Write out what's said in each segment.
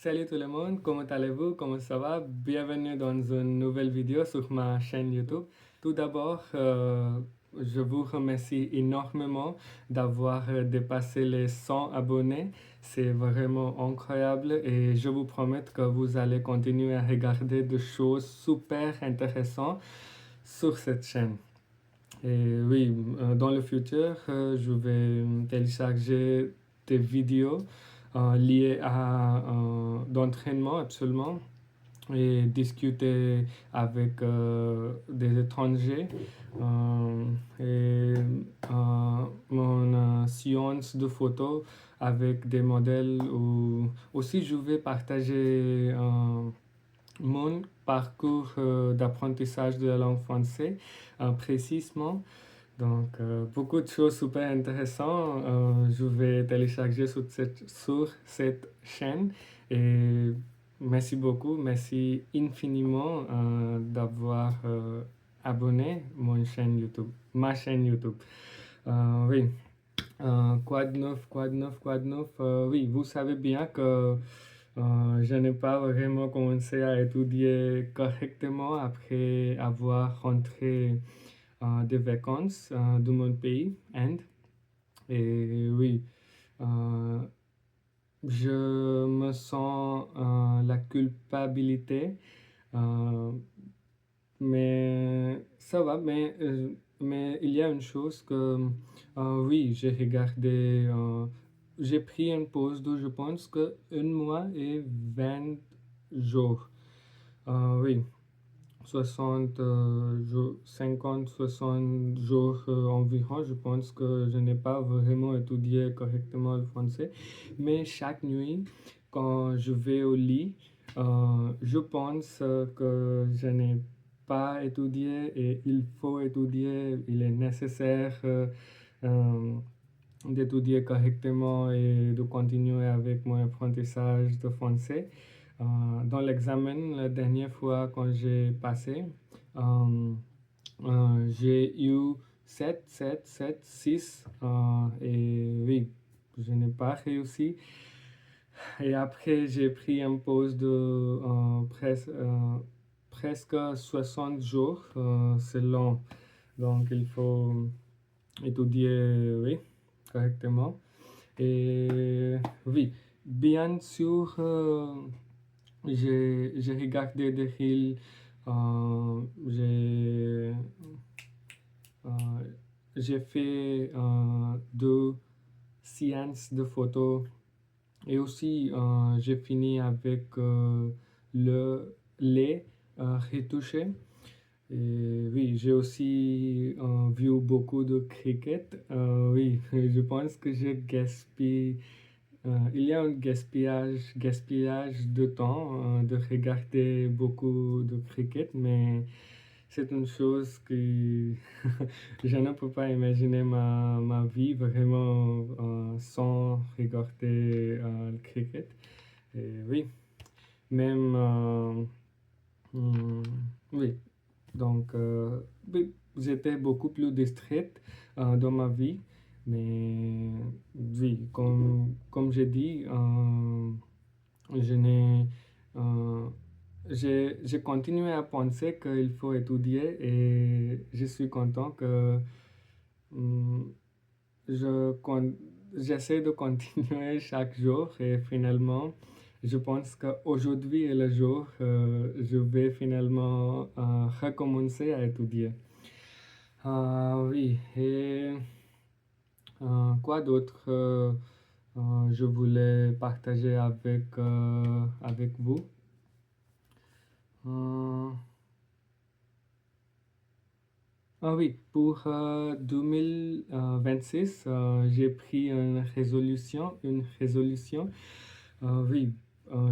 Salut tout le monde, comment allez-vous? Comment ça va? Bienvenue dans une nouvelle vidéo sur ma chaîne YouTube. Tout d'abord, je vous remercie énormément d'avoir dépassé les 100 abonnés. C'est vraiment incroyable et je vous promets que vous allez continuer à regarder des choses super intéressantes sur cette chaîne. Et oui, dans le futur, je vais télécharger des vidéos liées à d'entraînement absolument et discuter avec des étrangers et mon séance de photos avec des modèles ou aussi je vais partager mon parcours d'apprentissage de la langue française précisément. Donc, beaucoup de choses super intéressantes. Je vais télécharger sur cette chaîne et merci beaucoup, merci infiniment d'avoir abonné ma chaîne YouTube. Oui, quoi de neuf? Oui, vous savez bien que je n'ai pas vraiment commencé à étudier correctement après avoir rentré des vacances de mon pays, Inde. Et oui, euh, je me sens la culpabilité, euh, mais ça va. Mais il y a une chose que, oui, j'ai pris une pause de, je pense que 1 mois et 20 jours. Oui, 60 jours, 50, 60 jours environ. Je pense que je n'ai pas vraiment étudié correctement le français. Mais chaque nuit, quand je vais au lit, je pense que je n'ai pas étudié et il faut étudier. Il est nécessaire euh, d'étudier correctement et de continuer avec mon apprentissage de français. Dans l'examen, la dernière fois quand j'ai passé, euh, j'ai eu 7 7 7 6 et oui, je n'ai pas réussi. Et après, j'ai pris une pause de presque 60 jours. C'est long, donc il faut étudier, oui, correctement. Et oui, bien sûr, j'ai regardé des reels, j'ai euh, j'ai fait 2 séances de photos et aussi j'ai fini avec le lait retouché. Et oui, j'ai aussi vu beaucoup de cricket. Oui, je pense que je gaspille. Il y a un gaspillage de temps de regarder beaucoup de cricket, mais c'est une chose que je ne peux pas imaginer ma vie vraiment sans regarder le cricket. Et oui, même, hmm, oui, donc oui, j'étais beaucoup plus distraite dans ma vie, mais oui, comme j'ai dit, je n'ai, euh, j'ai continué à penser qu'il faut étudier et je suis content que hum, j'essaie de continuer chaque jour et finalement, je pense qu'aujourd'hui est le jour, je vais finalement recommencer à étudier. Oui, et quoi d'autre je voulais partager avec vous? Euh, ah oui, pour 2026, j'ai pris une résolution. Oui,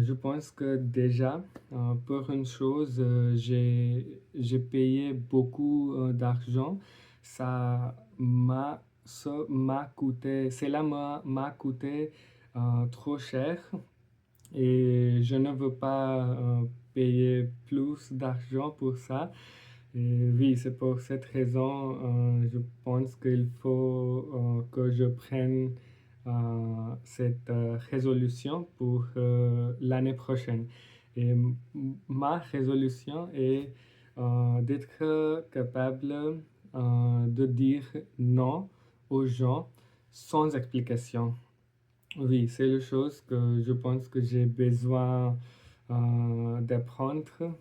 je pense que déjà, pour une chose, j'ai payé beaucoup d'argent. Cela m'a coûté trop cher et je ne veux pas payer plus d'argent pour ça. Et oui, c'est pour cette raison, je pense qu'il faut que je prenne cette résolution pour l'année prochaine. Et ma résolution est d'être capable de dire non aux gens sans explication. Oui, c'est la chose que je pense que j'ai besoin d'apprendre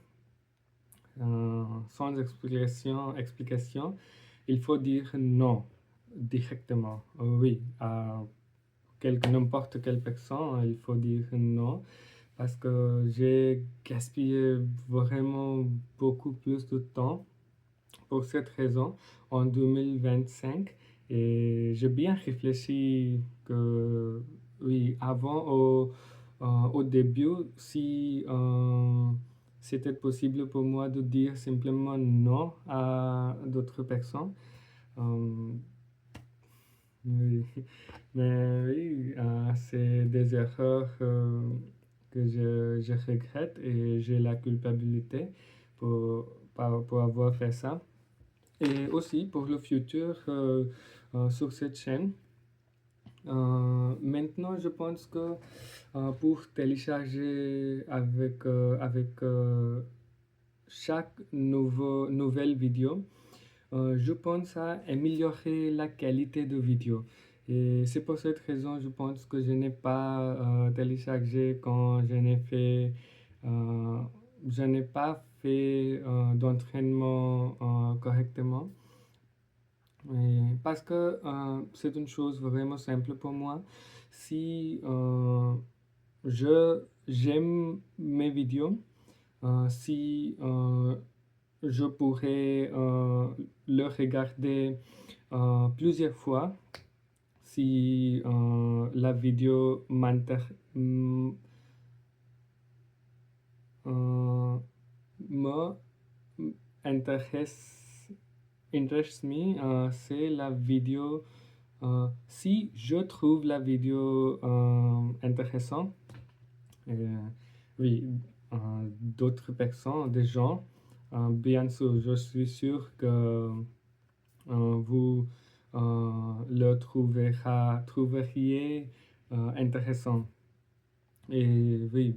sans explication. Il faut dire non directement. Oui, à n'importe quelle personne, il faut dire non parce que j'ai gaspillé vraiment beaucoup plus de temps pour cette raison en 2025 et j'ai bien réfléchi que oui, au début, si c'était possible pour moi de dire simplement non à d'autres personnes. Euh, oui. Mais oui, c'est des erreurs que je regrette et j'ai la culpabilité pour avoir fait ça. Et aussi pour le futur sur cette chaîne. Maintenant, je pense que pour télécharger avec chaque nouvelle vidéo, je pense à améliorer la qualité de vidéo. Et c'est pour cette raison, je pense que je n'ai pas téléchargé quand euh, je n'ai pas fait d'entraînement correctement. Parce que c'est une chose vraiment simple pour moi. Si j'aime mes vidéos, si je pourrais le regarder plusieurs fois, si la vidéo euh, me intéresse, interest me, c'est la vidéo. Si je trouve la vidéo intéressante, oui, d'autres personnes, des gens, bien sûr, je suis sûr que vous trouveriez intéressant. Et oui,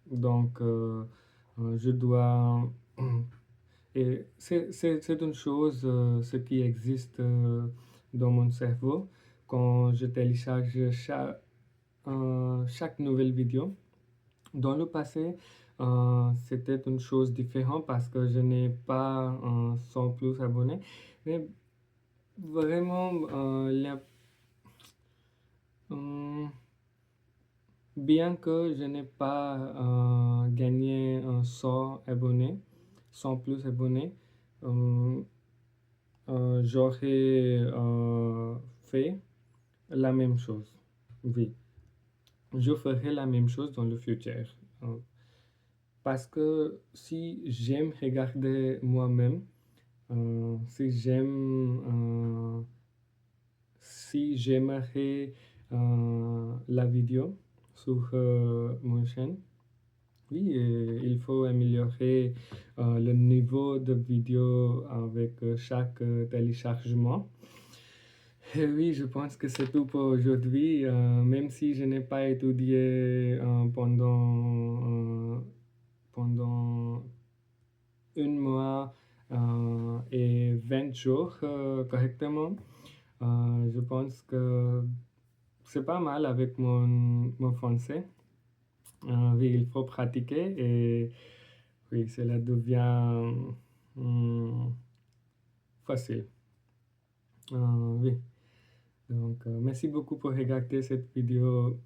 donc je dois. Et c'est une chose, ce qui existe dans mon cerveau quand je télécharge chaque nouvelle vidéo. Dans le passé, c'était une chose différente parce que je n'ai pas 100 plus abonnés. Mais vraiment, hum, bien que je n'ai pas gagné 100 abonnés, 100 plus abonnés, hum, j'aurais fait la même chose. Oui, je ferai la même chose dans le futur. Euh, Parce que si j'aime regarder moi-même, si si j'aimerais la vidéo sur mon chaîne, oui, il faut améliorer le niveau de vidéo avec chaque téléchargement. Et oui, je pense que c'est tout pour aujourd'hui. Même si je n'ai pas étudié pendant un mois et 20 jours correctement, je pense que c'est pas mal avec mon français. Oui, il faut pratiquer et oui, cela devient facile. Oui. Donc, merci beaucoup pour regarder cette vidéo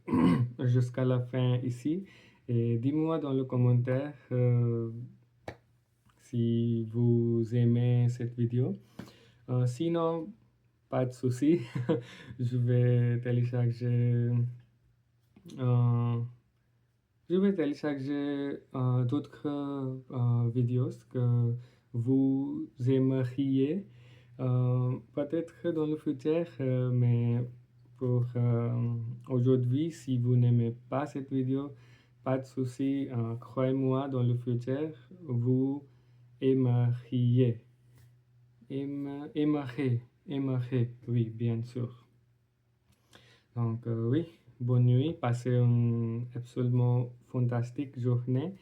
jusqu'à la fin ici. Et dis-moi dans le commentaire si vous aimez cette vidéo. Sinon, pas de souci. Je vais télécharger, euh, d'autres vidéos que vous aimeriez. Peut-être dans le futur, mais pour aujourd'hui, si vous n'aimez pas cette vidéo, pas de souci, croyez-moi, dans le futur, vous aimeriez. Aimerais, oui, bien sûr. Donc, oui, bonne nuit, passez une absolument fantastique journée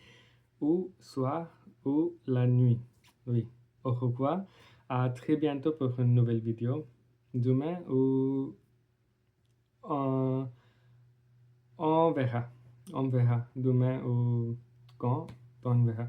ou soir ou la nuit. Oui, au revoir. À très bientôt pour une nouvelle vidéo. Demain ou on, on verra. On verra. Demain ou quand, on verra.